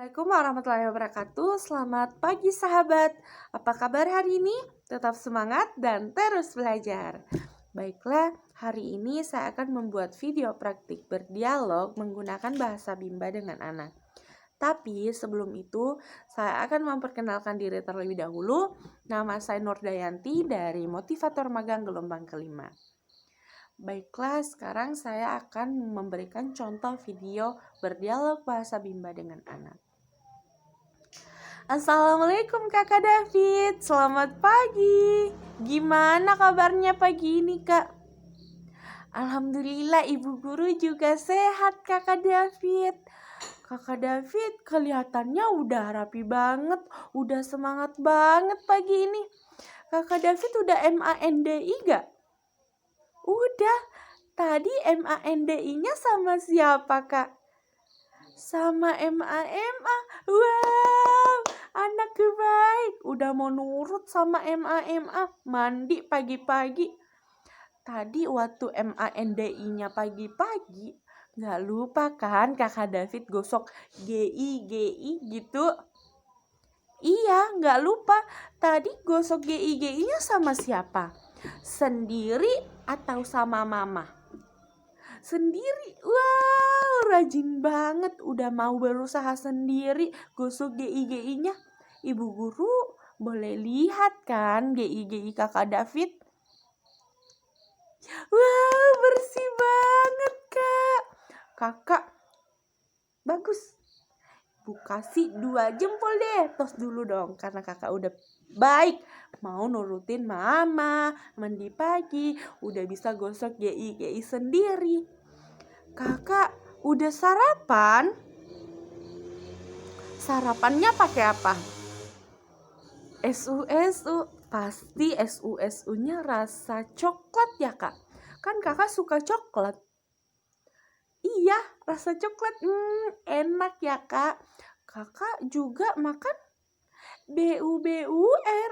Assalamualaikum warahmatullahi wabarakatuh. Selamat pagi sahabat. Apa kabar hari ini? Tetap semangat dan terus belajar. Baiklah, hari ini saya akan membuat video praktik berdialog menggunakan bahasa Bimba dengan anak. Tapi sebelum itu, saya akan memperkenalkan diri terlebih dahulu. Nama saya Nurdayanti dari Motivator Magang Gelombang kelima. Baiklah, sekarang saya akan memberikan contoh video berdialog bahasa Bimba dengan anak. Assalamualaikum Kakak David, selamat pagi. Gimana kabarnya pagi ini Kak? Alhamdulillah Ibu Guru juga sehat Kakak David. Kakak David kelihatannya udah rapi banget, udah semangat banget pagi ini. Kakak David udah MANDI gak? Udah. Tadi MANDI-nya sama siapa Kak? Sama MAMA. Wow, anakku baik. Udah mau nurut sama MAMA. Mandi pagi-pagi. Tadi waktu MANDI-nya pagi-pagi, gak lupa kan Kakak David gosok GI gitu. Iya, gak lupa. Tadi gosok GI-nya sama siapa? Sendiri atau sama mama? Sendiri. Wow, rajin banget. Udah mau berusaha sendiri gosok GI-nya. Ibu Guru boleh lihat kan GI Kakak David? Wow, bersih banget Kak. Kakak bagus. Bu kasih 2 jempol deh. Tos dulu dong, karena kakak udah baik, mau nurutin mama, mandi pagi, udah bisa gosok GI sendiri. Kakak udah sarapan? Sarapannya pakai apa? SU. Pasti SU-nya rasa coklat ya Kak? Kan kakak suka coklat. Iya, rasa coklat. Enak ya Kak. Kakak juga makan BUR.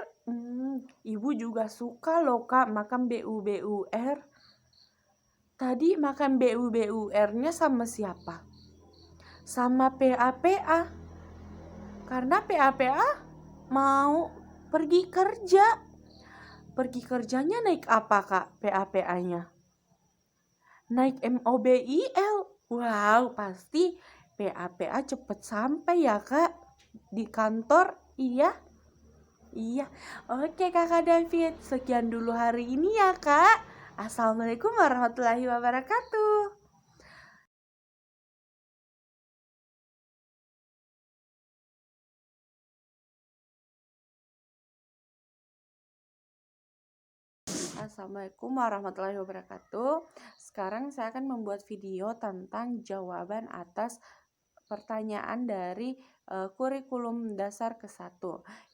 Ibu juga suka loh Kak makan BUR. Tadi makan BUR-nya sama siapa? Sama PA. Karena PA mau pergi kerja. Pergi kerjanya naik apa Kak PA-nya? Naik MOBIL. Wow, pasti PA cepet sampai ya Kak di kantor. Iya. Oke Kakak David, sekian dulu hari ini ya Kak. Assalamualaikum warahmatullahi wabarakatuh. Assalamualaikum warahmatullahi wabarakatuh. Sekarang saya akan membuat video tentang jawaban atas pertanyaan dari kurikulum dasar ke-1.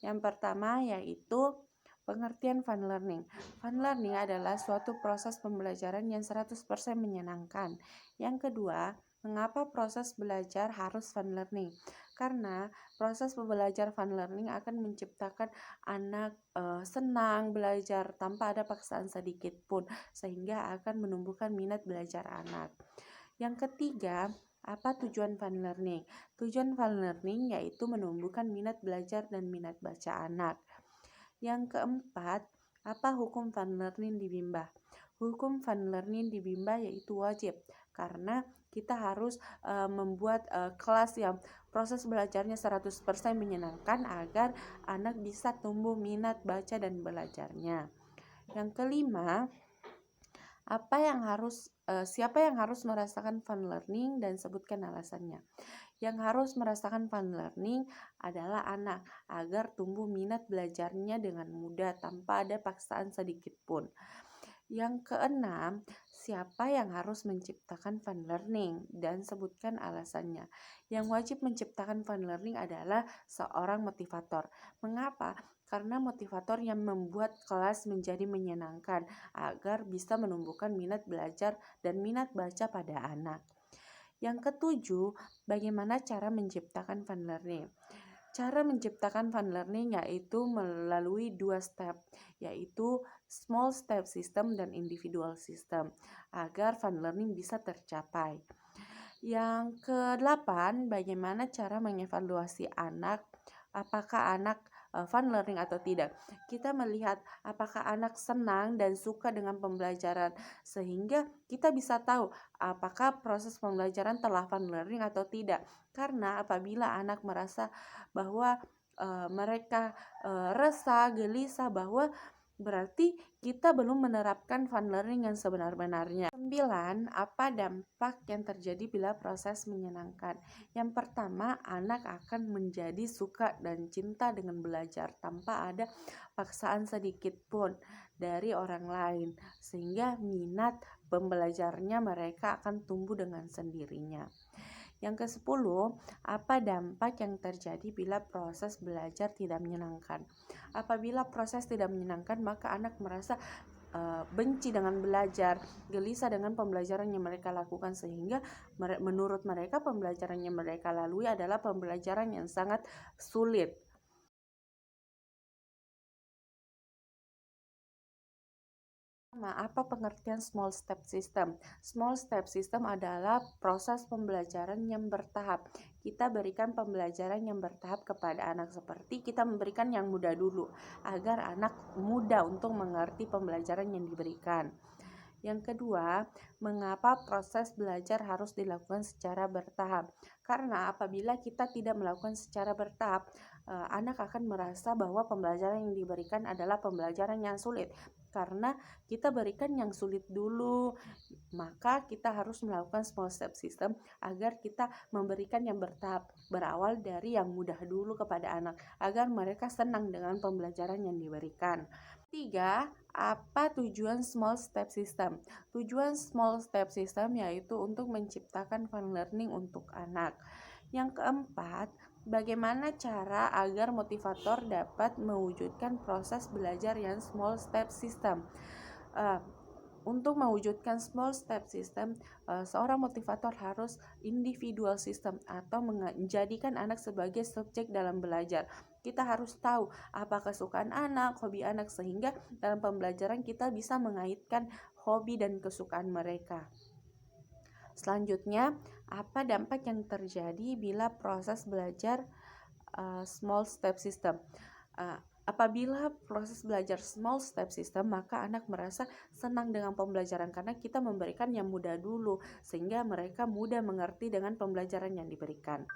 Yang pertama yaitu pengertian fun learning. Fun learning adalah suatu proses pembelajaran yang 100% menyenangkan. Yang kedua, mengapa proses belajar harus fun learning? Karena proses belajar fun learning akan menciptakan anak senang belajar tanpa ada paksaan sedikit pun, sehingga akan menumbuhkan minat belajar anak. Yang ketiga, apa tujuan fun learning? Tujuan fun learning yaitu menumbuhkan minat belajar dan minat baca anak. Yang keempat, apa hukum fun learning di Bimba? Hukum fun learning di Bimba yaitu wajib, karena kita harus membuat kelas yang proses belajarnya 100% menyenangkan agar anak bisa tumbuh minat baca dan belajarnya. Yang kelima, siapa yang harus merasakan fun learning dan sebutkan alasannya. Yang harus merasakan fun learning adalah anak agar tumbuh minat belajarnya dengan mudah tanpa ada paksaan sedikit pun. Yang keenam, siapa yang harus menciptakan fun learning dan sebutkan alasannya. Yang wajib menciptakan fun learning adalah seorang motivator. Mengapa? Karena motivator yang membuat kelas menjadi menyenangkan agar bisa menumbuhkan minat belajar dan minat baca pada anak. Yang ketujuh, bagaimana cara menciptakan fun learning? Cara menciptakan fun learning yaitu melalui 2 step, yaitu small step system dan individual system, agar fun learning bisa tercapai. Yang kedelapan, bagaimana cara mengevaluasi anak, apakah anak fun learning atau tidak. Kita melihat apakah anak senang dan suka dengan pembelajaran, sehingga kita bisa tahu apakah proses pembelajaran telah fun learning atau tidak. Karena apabila anak merasa bahwa mereka resah, gelisah, bahwa berarti kita belum menerapkan fun learning yang sebenar-benarnya. 9. Apa dampak yang terjadi bila proses menyenangkan? Yang pertama, anak akan menjadi suka dan cinta dengan belajar tanpa ada paksaan sedikit pun dari orang lain, sehingga minat pembelajarnya mereka akan tumbuh dengan sendirinya. Yang ke-10, apa dampak yang terjadi bila proses belajar tidak menyenangkan? Apabila proses tidak menyenangkan, maka anak merasa benci dengan belajar, gelisah dengan pembelajaran yang mereka lakukan, sehingga menurut mereka pembelajaran yang mereka lalui adalah pembelajaran yang sangat sulit. Apa pengertian small step system? Small step system adalah proses pembelajaran yang bertahap. Kita berikan pembelajaran yang bertahap kepada anak, seperti kita memberikan yang mudah dulu agar anak mudah untuk mengerti pembelajaran yang diberikan. Yang kedua, mengapa proses belajar harus dilakukan secara bertahap? Karena apabila kita tidak melakukan secara bertahap, anak akan merasa bahwa pembelajaran yang diberikan adalah pembelajaran yang sulit. Karena kita berikan yang sulit dulu, maka kita harus melakukan small step system agar kita memberikan yang bertahap, berawal dari yang mudah dulu kepada anak, agar mereka senang dengan pembelajaran yang diberikan. 3. Apa tujuan small step system? Tujuan small step system yaitu untuk menciptakan fun learning untuk anak. Yang keempat, bagaimana cara agar motivator dapat mewujudkan proses belajar yang small step system? Untuk mewujudkan small step system, seorang motivator harus individual system atau menjadikan anak sebagai subjek dalam belajar. Kita harus tahu apa kesukaan anak, hobi anak, sehingga dalam pembelajaran kita bisa mengaitkan hobi dan kesukaan mereka. Selanjutnya, apa dampak yang terjadi bila proses belajar small step system? Apabila proses belajar small step system, maka anak merasa senang dengan pembelajaran karena kita memberikan yang mudah dulu, sehingga mereka mudah mengerti dengan pembelajaran yang diberikan.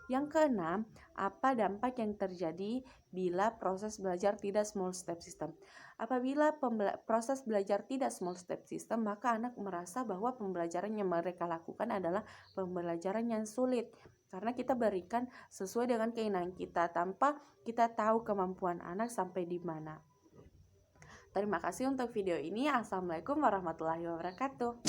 Yang keenam, apa dampak yang terjadi bila proses belajar tidak small step system? Apabila proses belajar tidak small step system, maka anak merasa bahwa pembelajaran yang mereka lakukan adalah pembelajaran yang sulit, karena kita berikan sesuai dengan keinginan kita tanpa kita tahu kemampuan anak sampai di mana. Terima kasih untuk video ini. Assalamualaikum warahmatullahi wabarakatuh.